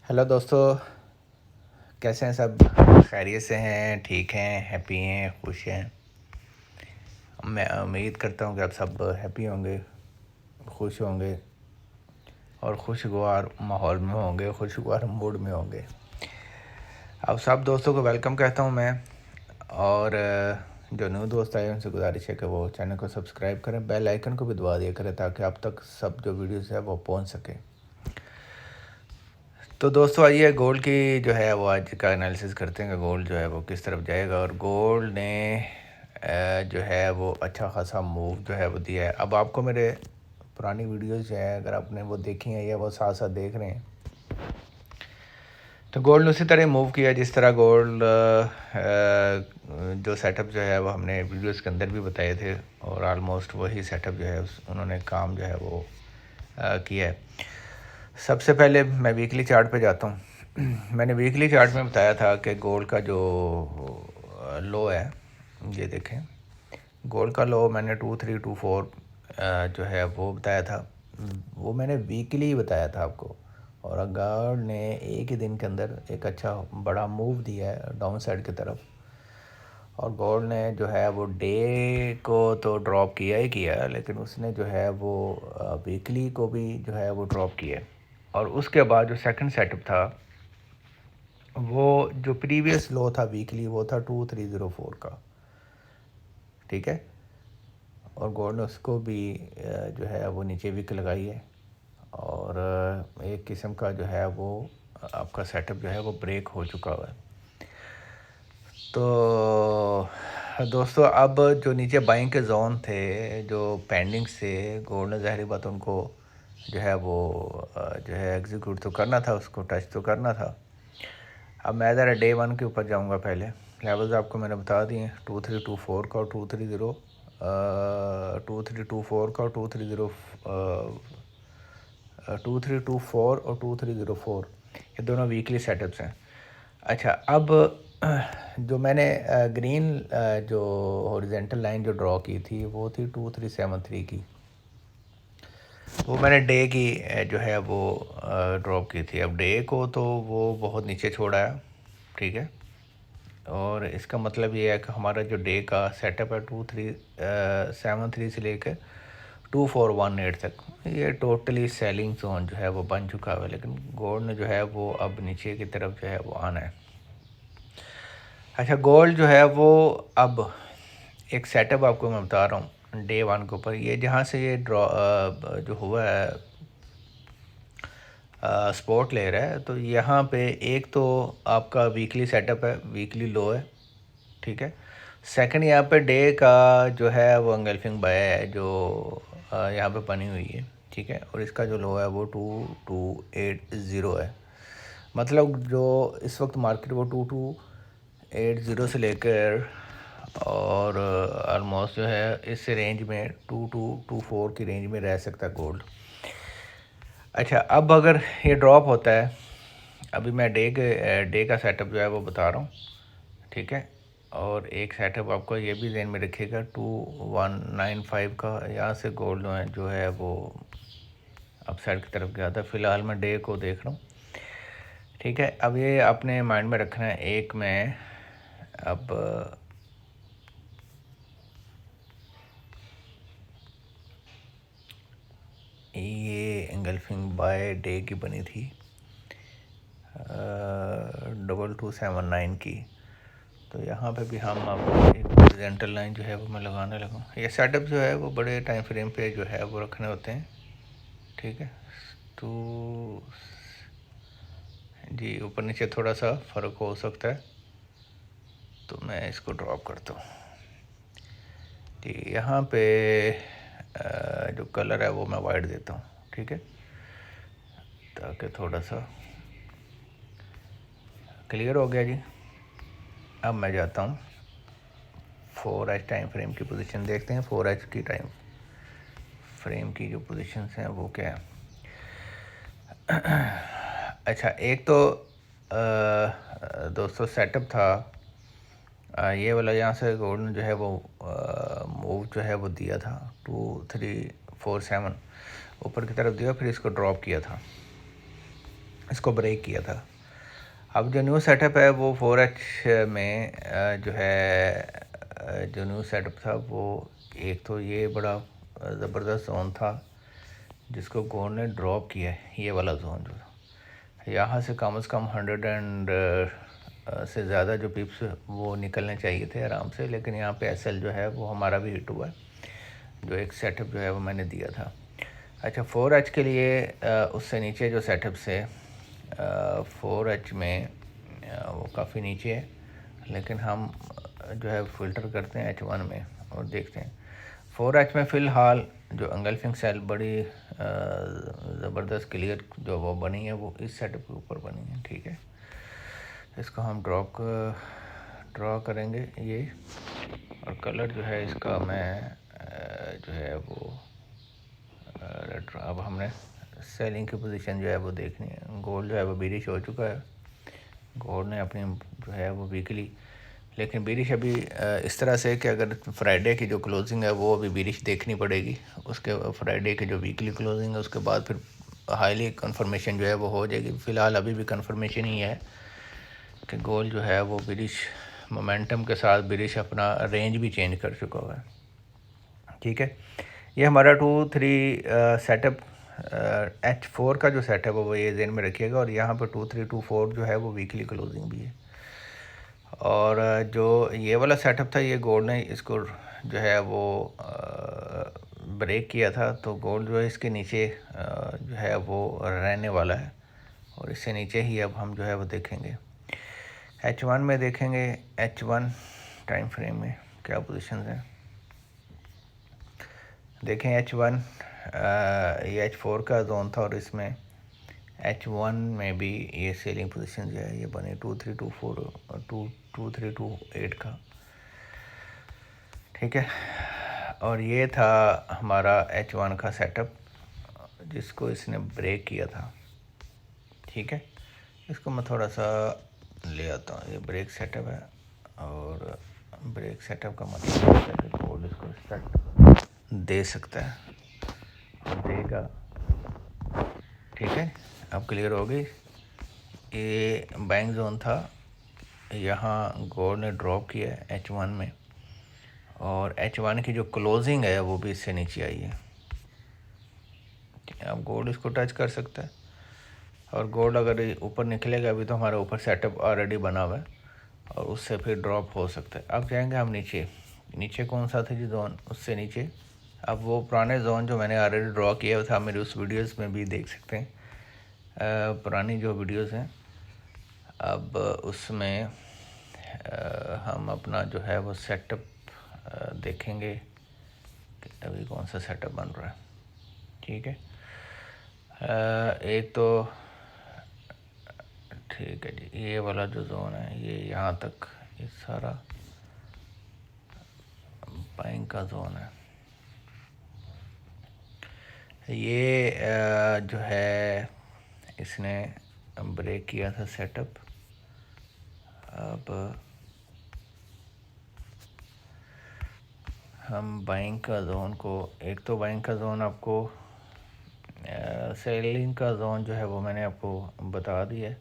Hello दोस्तों, कैसे हैं सब? खैरियत से हैं, ठीक हैं, हैप्पी हैं, खुश हैं। मैं उम्मीद करता हूँ कि आप सब हैप्पी होंगे, खुश होंगे और खुशगवार माहौल में होंगे, खुशगवार मूड में होंगे। अब सब दोस्तों को वेलकम कहता हूँ मैं। और जो न्यू दोस्त आए उनसे गुजारिश है कि वो चैनल को सब्सक्राइब करें, बेल आइकन को भी दबा दिया करें ताकि आप तक सब जो वीडियोस है वो पहुँच सके। तो दोस्तों आइए गोल्ड की जो है वो आज का एनालिसिस करते हैं कि गोल्ड जो है वो किस तरफ जाएगा। और गोल्ड ने जो है वो अच्छा खासा मूव जो है वो दिया है। अब आपको मेरे पुरानी वीडियोस जो है अगर आपने वो देखी हैं या वो साथ साथ देख रहे हैं तो गोल्ड ने उसी तरह मूव किया जिस तरह गोल्ड जो सेटअप जो है वो हमने वीडियोस के अंदर भी बताए थे और ऑलमोस्ट वही सेटअप जो है उन्होंने काम जो है वो किया है। सबसे पहले मैं वीकली चार्ट पे जाता हूँ। मैंने वीकली चार्ट में बताया था कि गोल्ड का जो लो है, ये देखें, गोल्ड का लो मैंने 2324 जो है वो बताया था। वो मैंने वीकली ही बताया था आपको। और गोल्ड ने एक ही दिन के अंदर एक अच्छा बड़ा मूव दिया है डाउन साइड की तरफ। और गोल्ड ने जो है वो डे को तो ड्रॉप किया ही किया, लेकिन उसने जो है वो वीकली को भी जो है वो ड्रॉप किया। और उसके बाद जो सेकंड सेटअप था वो जो प्रीवियस लो था वीकली वो था 2304 का, ठीक है। और गोल्ड ने उसको भी जो है वो नीचे विक लगाई है। और एक किस्म का जो है वो आपका सेटअप जो है वो ब्रेक हो चुका हुआ है। तो दोस्तों अब जो नीचे बाइंग के जोन थे जो पेंडिंग से, गोल्ड ने ज़ाहिर बात उनको जो है वो जो है एग्जीक्यूट तो करना था, उसको टच तो करना था। अब मैं ज़रा डे वन के ऊपर जाऊंगा। पहले लेवल्स आपको मैंने बता दिए, 2324 का और 2324 का और 2324 और 2304, ये दोनों वीकली सेटअप्स हैं। अच्छा, अब जो मैंने ग्रीन जो हॉरिजेंटल लाइन जो ड्रॉ की थी वो थी 2373 की। वो मैंने डे की जो है वो ड्रॉप की थी। अब डे को तो वो बहुत नीचे छोड़ा है, ठीक है। और इसका मतलब ये है कि हमारा जो डे का सेटअप है 2373 से लेकर 2418 तक, ये टोटली सेलिंग जोन जो है वो बन चुका है। लेकिन गोल्ड ने जो है वो अब नीचे की तरफ जो है वो आना है। अच्छा, गोल्ड जो है वो अब एक सेटअप आपको मैं बता रहा हूँ डे वन के ऊपर। ये जहाँ से ये ड्रॉ जो हुआ है सपोर्ट ले रहा है, तो यहाँ पे एक तो आपका वीकली सेटअप है, वीकली लो है, ठीक है। सेकंड यहाँ पे डे का जो है वो एंगल्फिंग बाय है जो यहाँ पे बनी हुई है, ठीक है। और इसका जो लो है वो 2280 है। मतलब जो इस वक्त मार्केट वो 2280 से लेकर और ऑलमोस्ट जो है इस रेंज में 2224 की रेंज में रह सकता है गोल्ड। अच्छा, अब अगर ये ड्रॉप होता है, अभी मैं डे का सेटअप जो है वो बता रहा हूँ, ठीक है। और एक सेटअप आपको ये भी ध्यान में रखिएगा 2195 का, यहाँ से गोल्ड जो है वो अप साइड की तरफ गया था। फ़िलहाल मैं डे को देख रहा हूँ, ठीक है। अब ये अपने माइंड में रखना है। एक में अब ये एंगल्फिंग बाय डे की बनी थी 2279 की। तो यहाँ पे भी हम आपको एक हॉरिजॉन्टल लाइन जो है वो मैं लगाने लगा। ये सेटअप जो है वो बड़े टाइम फ्रेम पे जो है वो रखने होते हैं, ठीक है। तो जी ऊपर नीचे थोड़ा सा फ़र्क हो सकता है, तो मैं इसको ड्रॉप करता हूँ जी। यहाँ पे जो कलर है वो मैं वाइट देता हूँ, ठीक है, ताकि थोड़ा सा क्लियर हो गया जी। अब मैं जाता हूँ 4H टाइम फ्रेम की पोजीशन देखते हैं। 4H की टाइम फ्रेम की जो पोजीशंस हैं वो क्या है। अच्छा, एक तो दोस्तों सेटअप था ये वाला, यहाँ से गोल्ड ने जो है वो मूव जो है वो दिया था 2347 ऊपर की तरफ दिया, फिर इसको ड्रॉप किया था। इसको ब्रेक किया था। अब जो न्यू सेटअप है वो 4H में जो है जो न्यू सेटअप था वो एक तो ये बड़ा ज़बरदस्त जोन था जिसको गॉड ने ड्रॉप किया है। ये वाला जोन जो यहाँ से कम 100 एंड से ज़्यादा जो पिप्स वो निकलने चाहिए थे आराम से, लेकिन यहाँ पे SL जो है वो हमारा भी हिट हुआ है, जो एक सेटअप जो है वो मैंने दिया था। अच्छा 4H के लिए उससे नीचे जो सेटअप्स है 4H में वो काफ़ी नीचे है, लेकिन हम जो है फ़िल्टर करते हैं H1 में और देखते हैं 4H में फ़िलहाल जो एंगल्फिंग सेल बड़ी ज़बरदस्त क्लियर जो वो बनी है वो इस सेटअप के ऊपर बनी है। ठीक है, इसको हम ड्रॉ करेंगे ये, और कलर जो है इसका मैं जो है वो अब हमने सेलिंग की पोजीशन जो है वो देखनी है। गोल्ड जो है वो बीरिश हो चुका है, गोल्ड ने अपनी जो है वो वीकली, लेकिन बीरिश अभी इस तरह से कि अगर फ्राइडे की जो क्लोजिंग है वो अभी बीरिश देखनी पड़ेगी, उसके फ्राइडे की जो वीकली क्लोजिंग है उसके बाद फिर हाईली कंफर्मेशन जो है वो हो जाएगी। फ़िलहाल अभी भी कंफर्मेशन ही है कि गोल्ड जो है वो बीरिश मोमेंटम के साथ बीरिश अपना रेंज भी चेंज कर चुका हुआ है। ठीक है, ये हमारा 2-3 सेटअप H4 का जो सेटअप है वो ये ज़हन में रखिएगा, और यहाँ पर 2-3-2-4 जो है वो वीकली क्लोजिंग भी है। और जो ये वाला सेटअप था ये गोल्ड ने इसको जो है वो ब्रेक किया था, तो गोल्ड जो है इसके नीचे जो है वो रहने वाला है, और इससे नीचे ही अब हम जो है वो देखेंगे। H1 में देखेंगे, H1 टाइम फ्रेम में क्या पोजीशन है देखें। H1 ये H4 का जोन था, और इसमें H1 में भी ये सेलिंग पोजीशन जो है ये बने 2-3-2-4 और 2-3-2-8 का। ठीक है, और ये था हमारा H1 का सेटअप जिसको इसने ब्रेक किया था। ठीक है, इसको मैं थोड़ा सा ले आता हूँ। ये ब्रेक सेटअप है, और ब्रेक सेटअप का मतलब है कि कोड इसको सेट दे सकता है और देगा। ठीक है, अब क्लियर हो गई। ये बाइंग जोन था, यहाँ गोल्ड ने ड्रॉप किया है H1 में, और H1 की जो क्लोजिंग है वो भी इससे नीचे आई है। अब गोल्ड इसको टच कर सकता है, और गोल्ड अगर ऊपर निकलेगा, अभी तो हमारा ऊपर सेटअप ऑलरेडी बना हुआ है, और उससे फिर ड्रॉप हो सकता है। अब जाएंगे हम नीचे। नीचे कौन सा था जी जोन, उससे नीचे अब वो पुराने जोन जो मैंने ऑलरेडी ड्रॉ किया था, मेरे उस वीडियोस में भी देख सकते हैं, पुरानी जो वीडियोस हैं। अब उसमें हम अपना जो है वो सेटअप देखेंगे कि अभी कौन सा सेटअप बन रहा है। ठीक है, एक तो ठीक है जी, ये वाला जो जोन है ये यहाँ तक, ये सारा बाइंग का जोन है। ये जो है इसने ब्रेक किया था सेटअप। अब हम बाइंग का जोन को, एक तो बाइंग का जोन आपको सेलिंग का जोन जो है वो मैंने आपको बता दिया है,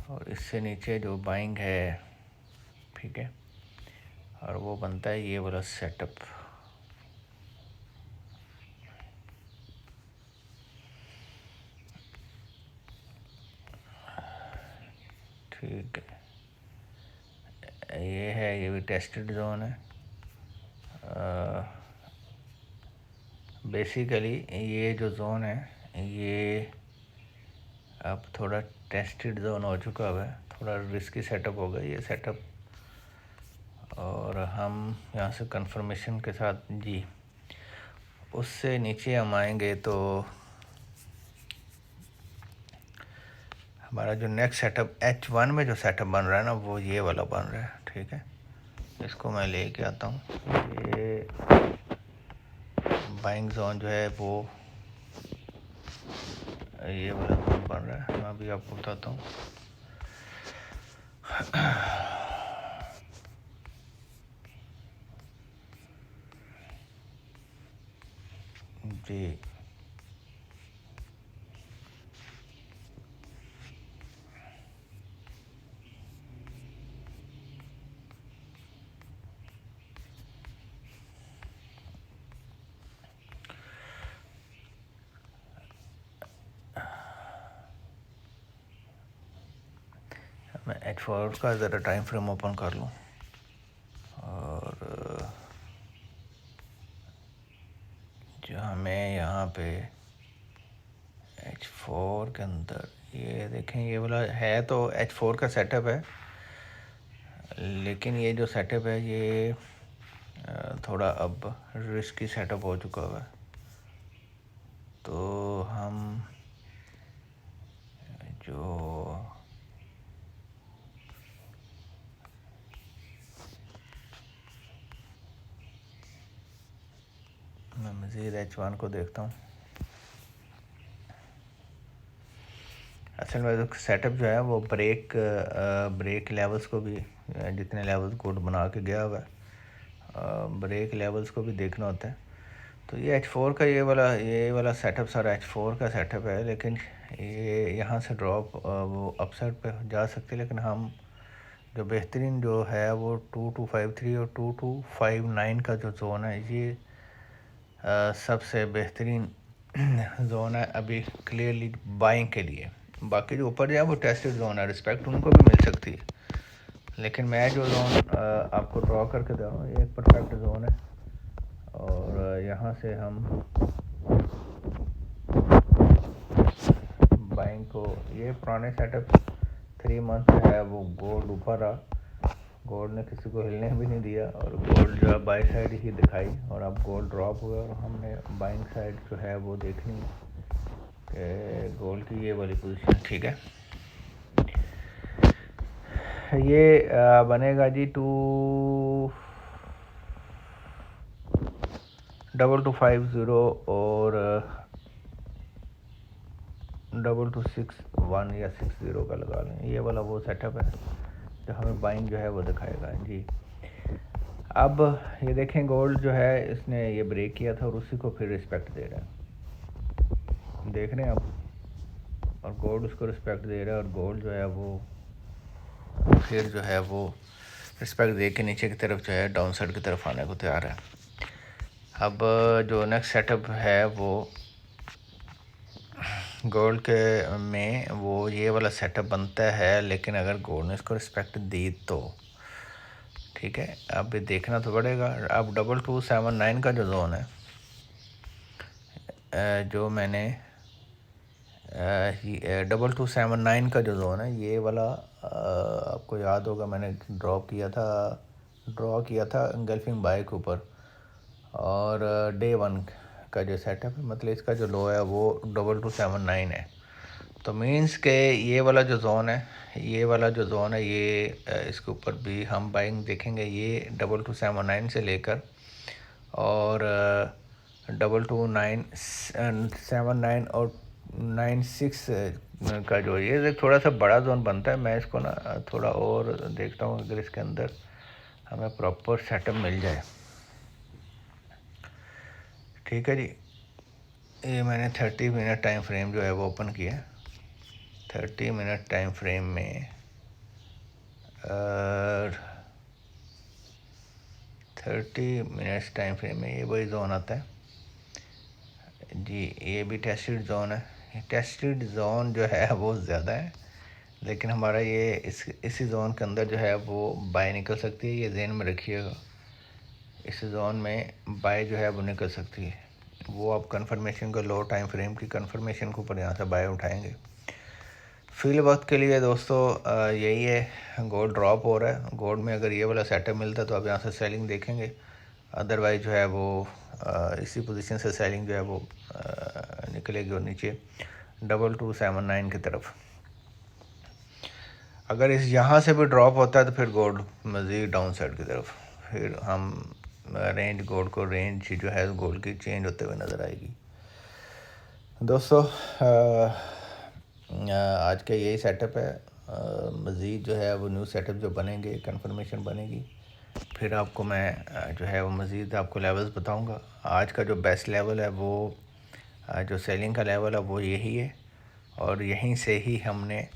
और इससे नीचे जो बाइंग है, ठीक है, और वो बनता है ये वाला सेटअप। ठीक है, ये है, ये भी टेस्टेड जोन है। बेसिकली ये जो जोन है ये अब थोड़ा टेस्टेड जोन हो चुका है, थोड़ा रिस्की सेटअप हो गया ये सेटअप, और हम यहाँ से कंफर्मेशन के साथ जी उससे नीचे हम आएंगे तो हमारा जो नेक्स्ट सेटअप H1 में जो सेटअप बन रहा है ना वो ये वाला बन रहा है। ठीक है, इसको मैं लेके आता हूँ। ये बाइंग जोन जो है वो ये वाला जोन बन रहा है, मैं अभी आपको बताता हूँ। जी मैं H4 का ज़रा टाइम फ्रेम ओपन कर लूँ और जो हमें यहाँ पे H4 के अंदर ये देखें, ये वाला है तो H4 का सेटअप है, लेकिन ये जो सेटअप है ये थोड़ा अब रिस्की सेटअप हो चुका हुआ है। तो हम जो मैं मज़ीद H1 को देखता हूँ। असल में तो सेटअप जो है वो ब्रेक लेवल्स को भी, जितने लेवल्स कोड बना के गया हुआ है, ब्रेक लेवल्स को भी देखना होता है। तो ये H4 का ये वाला सेटअप सारा H4 का सेटअप है, लेकिन ये यहाँ से ड्रॉप वो अपसाइड पे जा सकती है, लेकिन हम जो बेहतरीन जो है वो 2253 और 2259 का जो जोन है ये सबसे बेहतरीन जोन है अभी क्लियरली बाइंग के लिए। बाकी जो ऊपर है वो टेस्टेड जोन है, रिस्पेक्ट उनको भी मिल सकती है, लेकिन मैं जो जोन आपको ड्रॉ करके दे रहा हूँ ये एक परफेक्ट जोन है। और यहाँ से हम बाइंग को, ये पुराने सेटअप 3 मंथ है वो गोल्ड ऊपर रहा, गोल्ड ने किसी को हिलने भी नहीं दिया और गोल्ड जो है बाई साइड ही दिखाई, और अब गोल्ड ड्रॉप हुआ और हमने बाइंग साइड जो है वो देखनी है कि गोल्ड की ये वाली पोजीशन ठीक है। ये बनेगा जी 2250 और 2261 या 60 का लगा लें, ये वाला वो सेटअप है जो हमें बाइंग जो है वो दिखाएगा जी। अब ये देखें गोल्ड जो है इसने ये ब्रेक किया था और उसी को फिर रिस्पेक्ट दे रहा है, देख रहे हैं आप, और गोल्ड उसको रिस्पेक्ट दे रहा है और गोल्ड जो है वो फिर जो है वो रिस्पेक्ट दे के नीचे की तरफ जो है डाउन साइड की तरफ आने को तैयार है। अब जो नेक्स्ट सेटअप है वो गोल्ड के में वो ये वाला सेटअप बनता है, लेकिन अगर गोल्ड ने इसको रिस्पेक्ट दी तो ठीक है। अब देखना तो पड़ेगा। अब 2279 का जो जोन है जो मैंने 2279 का जो जोन है ये वाला आपको याद होगा मैंने ड्रॉ किया था इंगल्फिंग बाय के ऊपर, और डे 1 का जो सेटअप है, मतलब इसका जो लो है वो 2279 है। तो मीन्स के ये वाला जो जोन है ये इसके ऊपर भी हम बाइंग देखेंगे, ये 2279 से लेकर और 2279 और 96 का जो ये थोड़ा सा बड़ा जोन बनता है। मैं इसको ना थोड़ा और देखता हूँ अगर इसके अंदर हमें प्रॉपर सेटअप मिल जाए। ठीक है जी, ये मैंने 30 मिनट टाइम फ्रेम जो है वो ओपन किया। 30 मिनट टाइम फ्रेम में 30 मिनट्स टाइम फ्रेम में ये वही जोन आता है जी। ये भी टेस्टेड जोन है। टेस्टेड जोन जो है वो ज़्यादा है, लेकिन हमारा ये इसी जोन के अंदर जो है वो बाय निकल सकती है, ये ज़हन में रखिएगा। इस जोन में बाय जो है वो निकल सकती है, वो आप कंफर्मेशन का लो टाइम फ्रेम की कंफर्मेशन के ऊपर यहाँ से बाय उठाएंगे। फिल वक्त के लिए दोस्तों यही है, गोल्ड ड्रॉप हो रहा है। गोल्ड में अगर ये वाला सेटअप मिलता है तो आप यहाँ से सेलिंग देखेंगे, अदरवाइज जो है वो इसी पोजीशन से सेलिंग जो है वो निकलेगी और नीचे 2279 की तरफ। अगर इस यहाँ से भी ड्रॉप होता है तो फिर गोल्ड मज़ीद डाउन साइड की तरफ, फिर हम रेंज गोल्ड को रेंज जो है गोल्ड की चेंज होते हुए नज़र आएगी। दोस्तों आज का यही सेटअप है। मज़ीद जो है वो न्यू सेटअप जो बनेंगे, कंफर्मेशन बनेगी, फिर आपको मैं जो है वो मज़ीद आपको लेवल्स बताऊंगा। आज का जो बेस्ट लेवल है वो जो सेलिंग का लेवल है वो यही है, और यहीं से ही हमने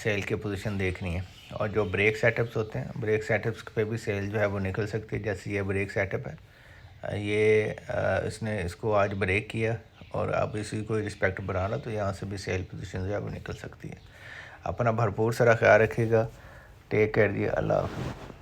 सेल की पोजीशन देखनी है। और जो ब्रेक सेटअप्स होते हैं, ब्रेक सेटअप्स पे भी सेल जो है वो निकल सकती है। जैसे ये ब्रेक सेटअप है, ये इसने इसको आज ब्रेक किया और आप इसी को रिस्पेक्ट बना लो तो यहाँ से भी सेल पोजीशन जो है वो निकल सकती है। अपना भरपूर सारा ख्याल रखिएगा। टेक केयर जी, अल्लाह हाफ़िज़।